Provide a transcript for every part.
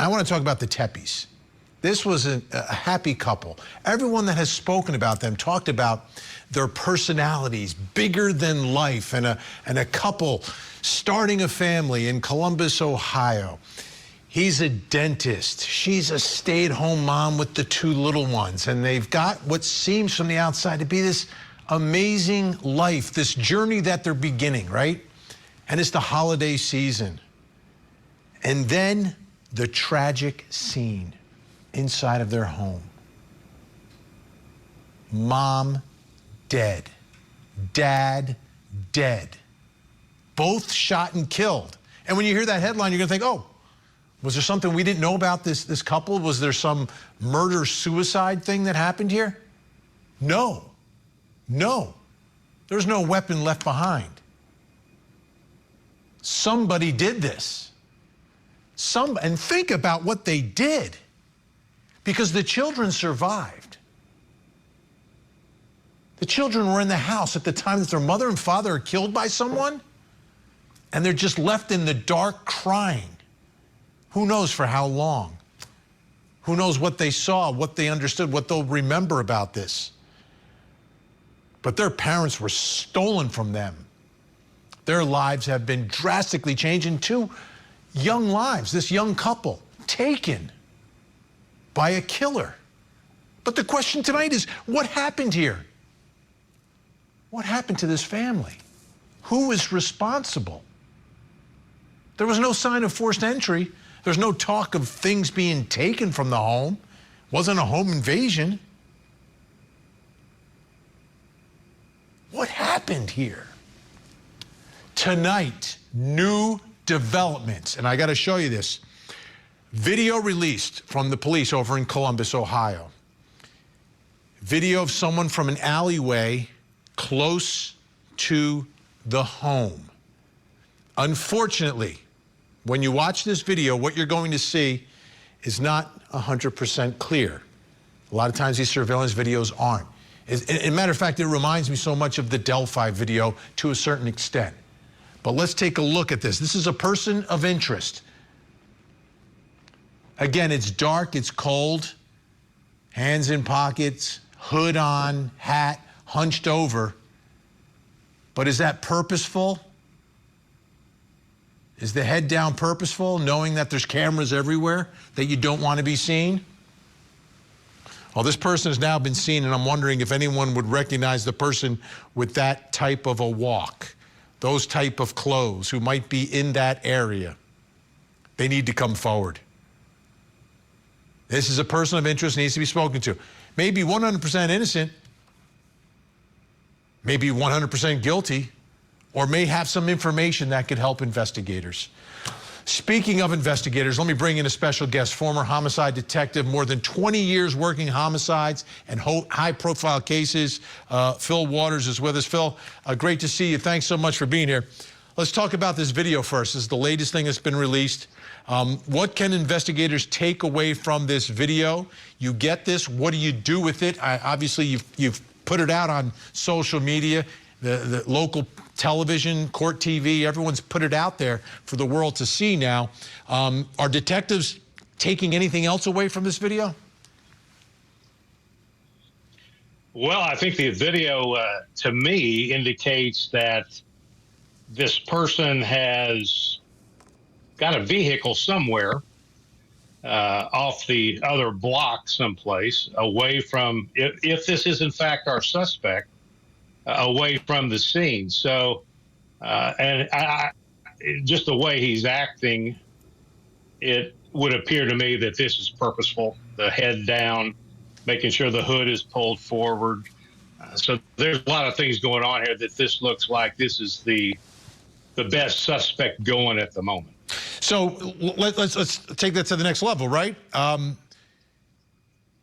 I want to talk about the Tepes. This was a happy couple. Everyone that has spoken about them talked about their personalities, bigger than life, and a couple starting a family in Columbus, Ohio. He's a dentist. She's a stay-at-home mom with the 2 little ones, and they've got what seems from the outside to be this amazing life, this journey that they're beginning, right? And it's the holiday season. And then the tragic scene inside of their home. Mom dead. Dad dead. Both shot and killed. And when you hear that headline, you're going to think, oh, was there something we didn't know about this couple? Was there some murder-suicide thing that happened here? No. No. There's no weapon left behind. Somebody did this. And think about what they did. Because the children survived. The children were in the house at the time that their mother and father are killed by someone, and they're just left in the dark crying. Who knows for how long? Who knows what they saw, what they understood, what they'll remember about this. But their parents were stolen from them. Their lives have been drastically changed, and 2 young lives, this young couple, taken by a killer. But the question tonight is, what happened here? What happened to this family? Who is responsible? There was no sign of forced entry. There's no talk of things being taken from the home. It wasn't a home invasion. What happened here? Tonight, new developments, and I got to show you this. Video released from the police over in Columbus, Ohio. Video of someone from an alleyway close to the home. Unfortunately, when you watch this video, what you're going to see is not 100% clear. A lot of times these surveillance videos aren't. As a matter of fact, it reminds me so much of the Delphi video to a certain extent. But let's take a look at this. This is a person of interest. Again, it's dark, it's cold, hands in pockets, hood on, hat, hunched over. But is that purposeful? Is the head down purposeful, knowing that there's cameras everywhere that you don't want to be seen? Well, this person has now been seen, and I'm wondering if anyone would recognize the person with that type of a walk, those type of clothes, who might be in that area. They need to come forward. This is a person of interest, needs to be spoken to. Maybe 100% innocent, maybe 100% guilty, or may have some information that could help investigators. Speaking of investigators, let me bring in a special guest, former homicide detective, more than 20 years working homicides and high-profile cases. Phil Waters is with us. Phil, great to see you. Thanks so much for being here. Let's talk about this video first. This is the latest thing that's been released. What can investigators take away from this video? You get this. What do you do with it? Obviously, you've put it out on social media, the local television, court TV, everyone's put it out there for the world to see now. Are detectives taking anything else away from this video? Well, I think the video, to me, indicates that this person has got a vehicle somewhere off the other block someplace, away from, if this is in fact our suspect, away from the scene. So, and just the way he's acting, it would appear to me that this is purposeful. The head down, making sure the hood is pulled forward. So there's a lot of things going on here that this looks like this is the best suspect going at the moment. So let's take that to the next level, right?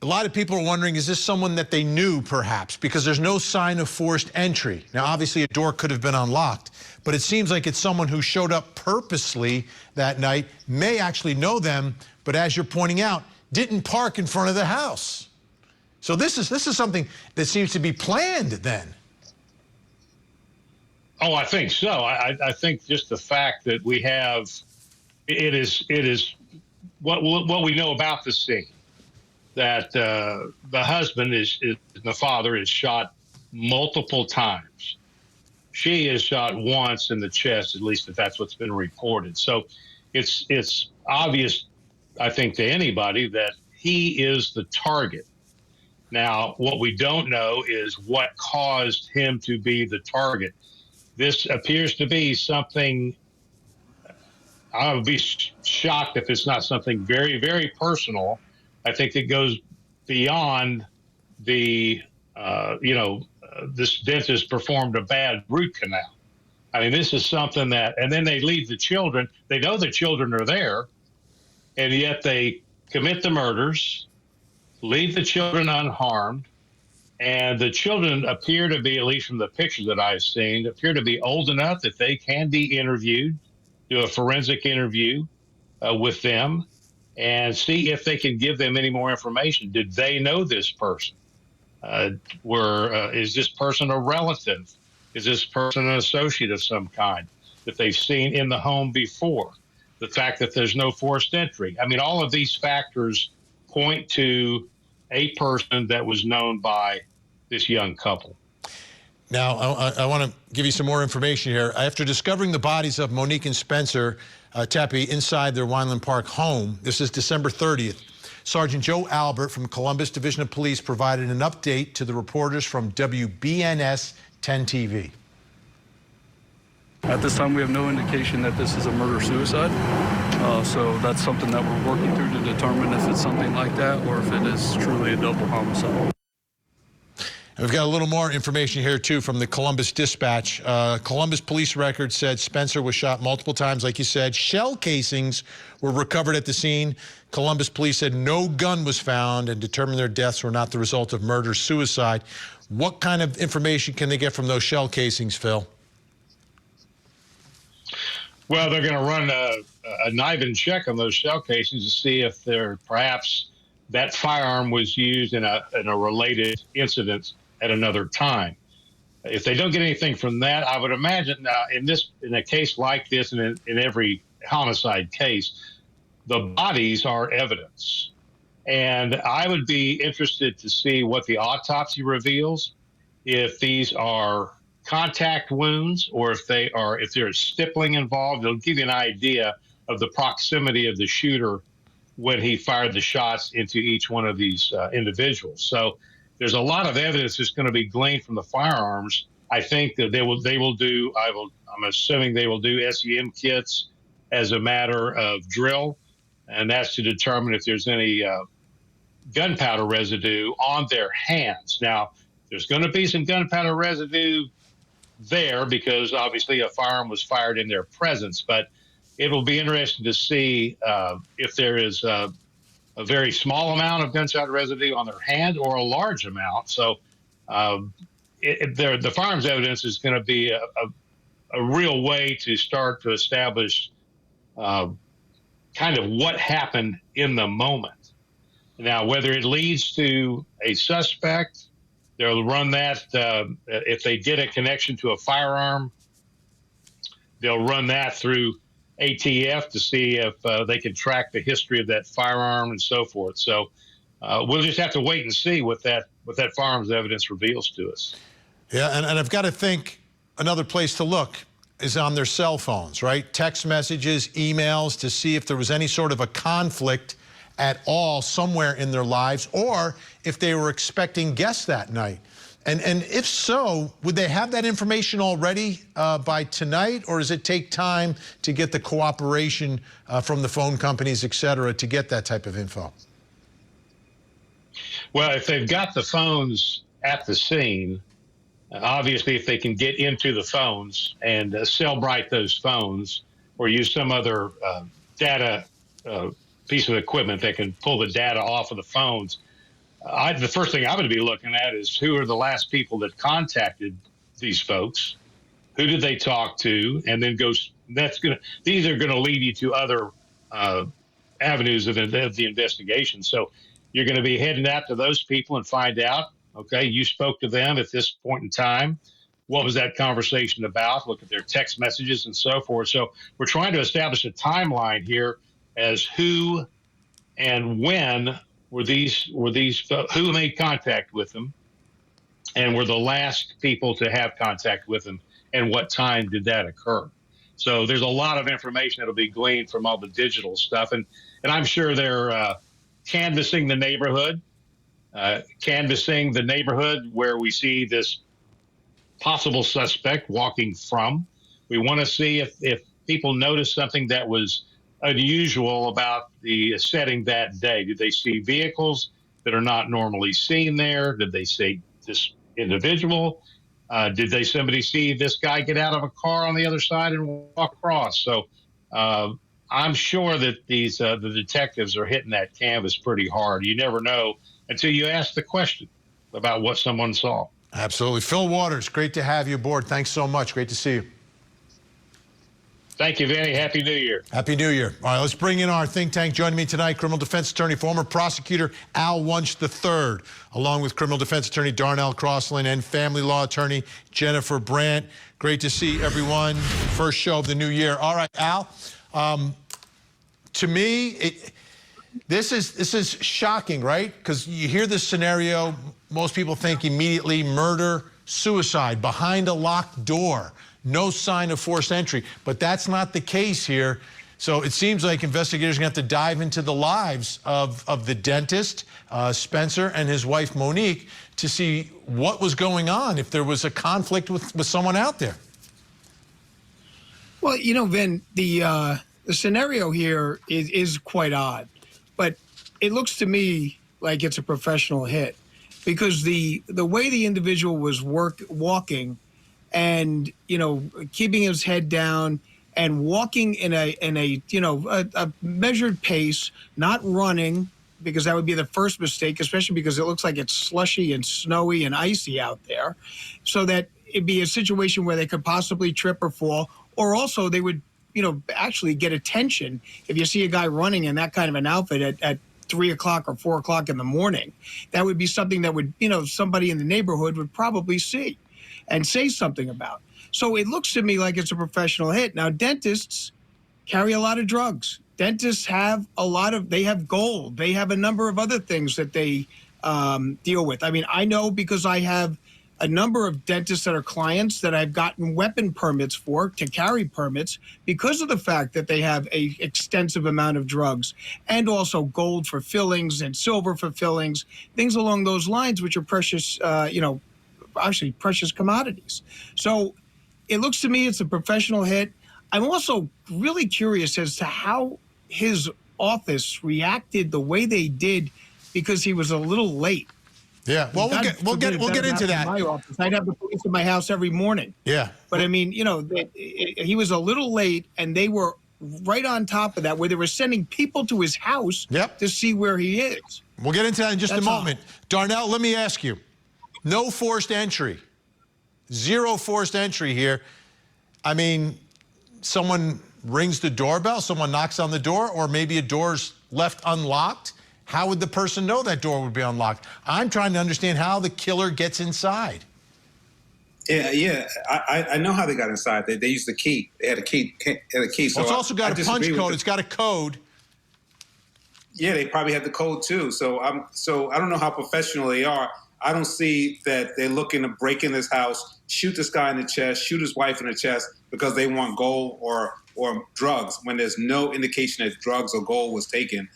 A lot of people are wondering, is this someone that they knew, perhaps? Because there's no sign of forced entry. Now, obviously, a door could have been unlocked, but it seems like it's someone who showed up purposely that night, may actually know them, but as you're pointing out, didn't park in front of the house. So this is something that seems to be planned then. Oh, I think so. I think just the fact that we have, it is what we know about the scene, that the husband is the father is shot multiple times. She is shot once in the chest, at least if that's what's been reported. So it's obvious, I think, to anybody that he is the target. Now, what we don't know is what caused him to be the target. This appears to be something. I would be shocked if it's not something very, very personal. I think it goes beyond the, this dentist performed a bad root canal. I mean, this is something that, and then they leave the children. They know the children are there, and yet they commit the murders, leave the children unharmed. And the children appear to be, at least from the pictures that I've seen, appear to be old enough that they can be interviewed, do a forensic interview with them, and see if they can give them any more information. Did they know this person? Is this person a relative? Is this person an associate of some kind that they've seen in the home before? The fact that there's no forced entry. I mean, all of these factors point to a person that was known by this young couple. Now, I want to give you some more information here. After discovering the bodies of Monique and Spencer Tepe inside their Wineland Park home, this is December 30th, Sergeant Joe Albert from Columbus Division of Police provided an update to the reporters from WBNS 10 TV. At this time, we have no indication that this is a murder-suicide. So that's something that we're working through to determine if it's something like that or if it is truly a double homicide. And we've got a little more information here, too, from the Columbus Dispatch. Columbus police records said Spencer was shot multiple times, like you said. Shell casings were recovered at the scene. Columbus police said no gun was found and determined their deaths were not the result of murder-suicide. What kind of information can they get from those shell casings, Phil? Well, they're going to run a knife and check on those shell casings to see if they're perhaps that firearm was used in a related incident at another time. If they don't get anything from that, I would imagine in a case like this, and in every homicide case, the bodies are evidence. And I would be interested to see what the autopsy reveals, if these are contact wounds or if there's stippling involved. It'll give you an idea of the proximity of the shooter when he fired the shots into each one of these individuals. So there's a lot of evidence that's going to be gleaned from the firearms. I think that I'm assuming they will do SEM kits as a matter of drill, and that's to determine if there's any gunpowder residue on their hands. Now, there's going to be some gunpowder residue there because obviously a firearm was fired in their presence, but it will be interesting to see if there is a very small amount of gunpowder residue on their hand or a large amount. So the firearms evidence is going to be a real way to start to establish kind of what happened in the moment. Now, whether it leads to a suspect, they'll run that. If they get a connection to a firearm, they'll run that through ATF to see if they can track the history of that firearm and so forth. So we'll just have to wait and see what that firearms evidence reveals to us. Yeah, and I've got to think another place to look is on their cell phones, right? Text messages, emails, to see if there was any sort of a conflict at all somewhere in their lives, or if they were expecting guests that night. And if so, would they have that information already by tonight, or does it take time to get the cooperation from the phone companies, et cetera, to get that type of info? Well, if they've got the phones at the scene, obviously if they can get into the phones and cell bright those phones or use some other data piece of equipment that can pull the data off of the phones, the first thing I would be looking at is who are the last people that contacted these folks, who did they talk to, and then these are going to lead you to other avenues of the investigation. So you're going to be heading out to those people and find out, okay, you spoke to them at this point in time. What was that conversation about? Look at their text messages and so forth. So we're trying to establish a timeline here as who and when who made contact with them, and were the last people to have contact with them, and what time did that occur? So there's a lot of information that'll be gleaned from all the digital stuff, and I'm sure they're canvassing the neighborhood, where we see this possible suspect walking from. We want to see if people notice something that was unusual about the setting that day. Did they see vehicles that are not normally seen there? Did they see this individual? Did somebody see this guy get out of a car on the other side and walk across? So I'm sure that the detectives are hitting that canvas pretty hard. You never know until you ask the question about what someone saw. Absolutely. Phil Waters, great to have you aboard. Thanks so much. Great to see you. Thank you, Vinny. Happy New Year. Happy New Year. All right, let's bring in our think tank. Joining me tonight, criminal defense attorney, former prosecutor Al Wunsch III, along with criminal defense attorney Darnell Crosland and family law attorney Jennifer Brandt. Great to see everyone. First show of the new year. All right, Al. To me, this is shocking, right? Because you hear this scenario, most people think immediately murder, suicide, behind a locked door. No sign of forced entry, but that's not the case here. So it seems like investigators are going to have to dive into the lives of the dentist, Spencer, and his wife, Monique, to see what was going on, if there was a conflict with someone out there. Well, you know, Vin, the scenario here is quite odd, but it looks to me like it's a professional hit, because the way the individual was walking and, you know, keeping his head down and walking in a measured pace, not running, because that would be the first mistake, especially because it looks like it's slushy and snowy and icy out there. So that it'd be a situation where they could possibly trip or fall, or also they would, you know, actually get attention if you see a guy running in that kind of an outfit at 3 o'clock or 4 o'clock in the morning. That would be something that would, you know, somebody in the neighborhood would probably see and say something about. So it looks to me like it's a professional hit. Now, dentists carry a lot of drugs. Dentists have they have gold. They have a number of other things that they deal with. I mean, I know because I have a number of dentists that are clients that I've gotten weapon permits for, to carry permits, because of the fact that they have a extensive amount of drugs, and also gold for fillings and silver for fillings, things along those lines, which are precious, actually precious commodities. So it looks to me it's a professional hit. I'm also really curious as to how his office reacted the way they did, because he was a little late. Yeah, well, we'll get into that. My office. I'd have the police in my house every morning. Yeah, but I mean, you know, he was a little late, and they were right on top of that, where they were sending people to his house to see where he is. We'll get into that in just a moment. Darnell, let me ask you. No forced entry. Zero forced entry here. I mean, someone rings the doorbell, someone knocks on the door, or maybe a door's left unlocked. How would the person know that door would be unlocked? I'm trying to understand how the killer gets inside. Yeah. I know how they got inside. They used the key. They had a key. So it's also got a punch code. It's got a code. Yeah, they probably had the code too. So I don't know how professional they are. I don't see that they're looking to break in this house, shoot this guy in the chest, shoot his wife in the chest because they want gold or drugs, when there's no indication that drugs or gold was taken.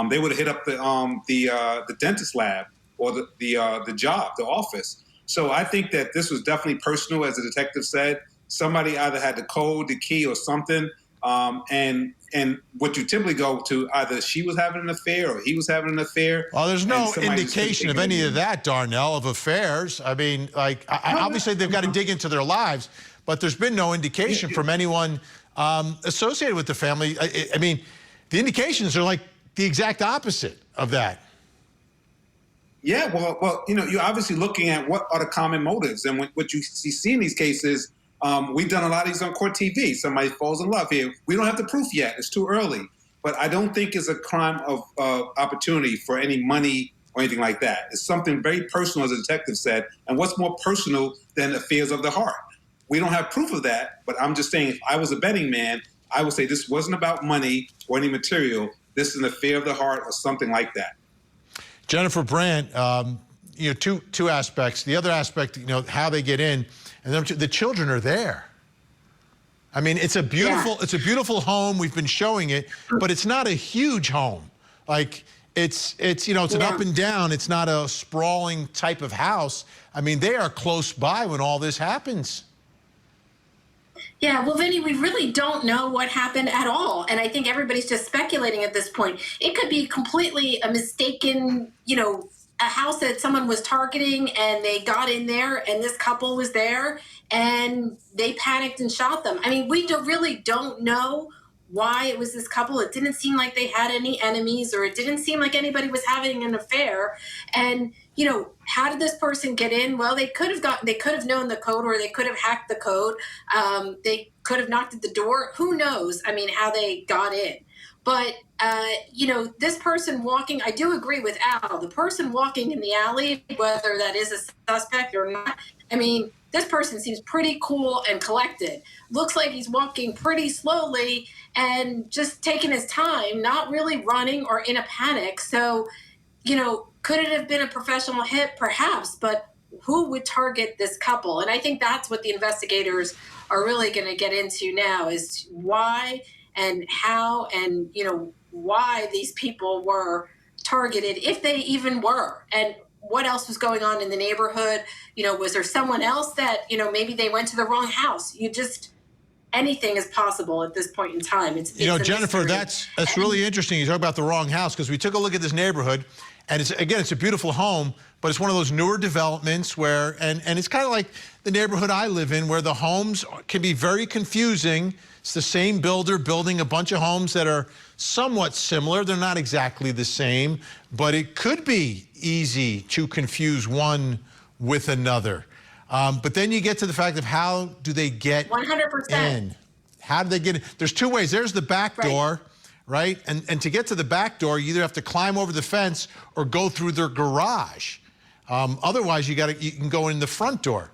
They would have hit up the dentist lab or the job, the office. So I think that this was definitely personal, as the detective said. Somebody either had the code, the key, or something. And what you typically go to, either she was having an affair or he was having an affair. Well, there's no indication of any of that, Darnell, of affairs. I mean, like, obviously they've got to dig into their lives, but there's been no indication from anyone associated with the family. I mean, the indications are like the exact opposite of that. Yeah, well, you know, you're obviously looking at what are the common motives, and what you see in these cases. We've done a lot of these on court TV. Somebody falls in love here. We don't have the proof yet. It's too early. But I don't think it's a crime of opportunity for any money or anything like that. It's something very personal, as the detective said. And what's more personal than affairs of the heart? We don't have proof of that. But I'm just saying, if I was a betting man, I would say this wasn't about money or any material. this is an affair of the heart or something like that. Jennifer Brandt, two aspects. The other aspect, how they get in, and then the children are there. I mean, it's a beautiful home. We've been showing it, but it's not a huge home. Like it's an up and down. It's not a sprawling type of house. I mean, they are close by when all this happens. Yeah, well, Vinny, we really don't know what happened at all. And I think everybody's just speculating at this point. It could be completely a mistaken, a house that someone was targeting and they got in there and this couple was there and they panicked and shot them. I mean, we really don't know why it was this couple. It didn't seem like they had any enemies, or it didn't seem like anybody was having an affair. And, how did this person get in? Well, they could have known the code, or they could have hacked the code. They could have knocked at the door. Who knows? I mean, how they got in. But, this person walking, I do agree with Al, the person walking in the alley, whether that is a suspect or not, I mean, this person seems pretty cool and collected. Looks like he's walking pretty slowly and just taking his time, not really running or in a panic. So, could it have been a professional hit? Perhaps, but who would target this couple? And I think that's what the investigators are really going to get into now, is why and how and, why these people were targeted, if they even were, and what else was going on in the neighborhood. Was there someone else that, maybe they went to the wrong house? Anything is possible at this point in time. It's Jennifer, that's really interesting. You talk about the wrong house, because we took a look at this neighborhood, and it's a beautiful home, but it's one of those newer developments where, and it's kind of like the neighborhood I live in, where the homes can be very confusing. It's the same builder building a bunch of homes that are somewhat similar. They're not exactly the same, but it could be easy to confuse one with another. But then you get to the fact of how do they get 100%. in? How do they get in? There's two ways. There's the back door, right? And to get to the back door, you either have to climb over the fence or go through their garage. Otherwise, you can go in the front door.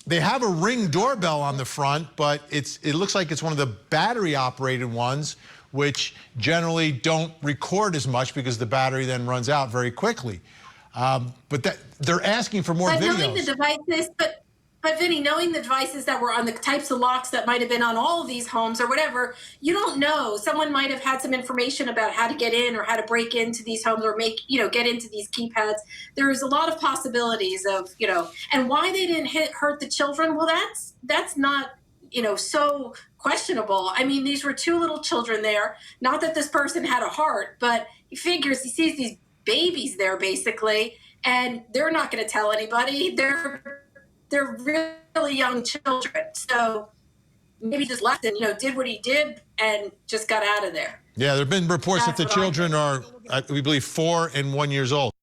They have a Ring doorbell on the front, but it looks like it's one of the battery-operated ones, which generally don't record as much because the battery then runs out very quickly. But they're asking for more videos. Knowing the devices, but Vinny, knowing the devices that were on the types of locks that might have been on all of these homes or whatever, you don't know. Someone might have had some information about how to get in or how to break into these homes or get into these keypads. There's a lot of possibilities of, and why they didn't hurt the children. Well, that's not, so questionable. I mean, these were two little children there. Not that this person had a heart, but he sees these babies there basically, and they're not going to tell anybody. They're really young children. So maybe just left and, did what he did and just got out of there. Yeah, there have been reports that the children are, we believe, 4 and 1 years old.